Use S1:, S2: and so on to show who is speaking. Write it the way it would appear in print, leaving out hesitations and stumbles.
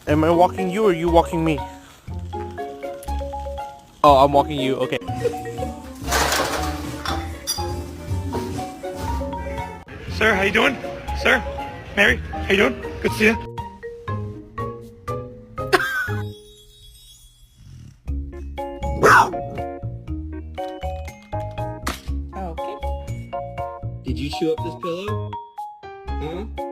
S1: Am I walking you or you walking me? Oh, I'm walking you. Okay.
S2: Sir, how you doing? Sir? Mary, how you doing? Good to see you.
S3: Okay. Did you chew up this pillow? Huh?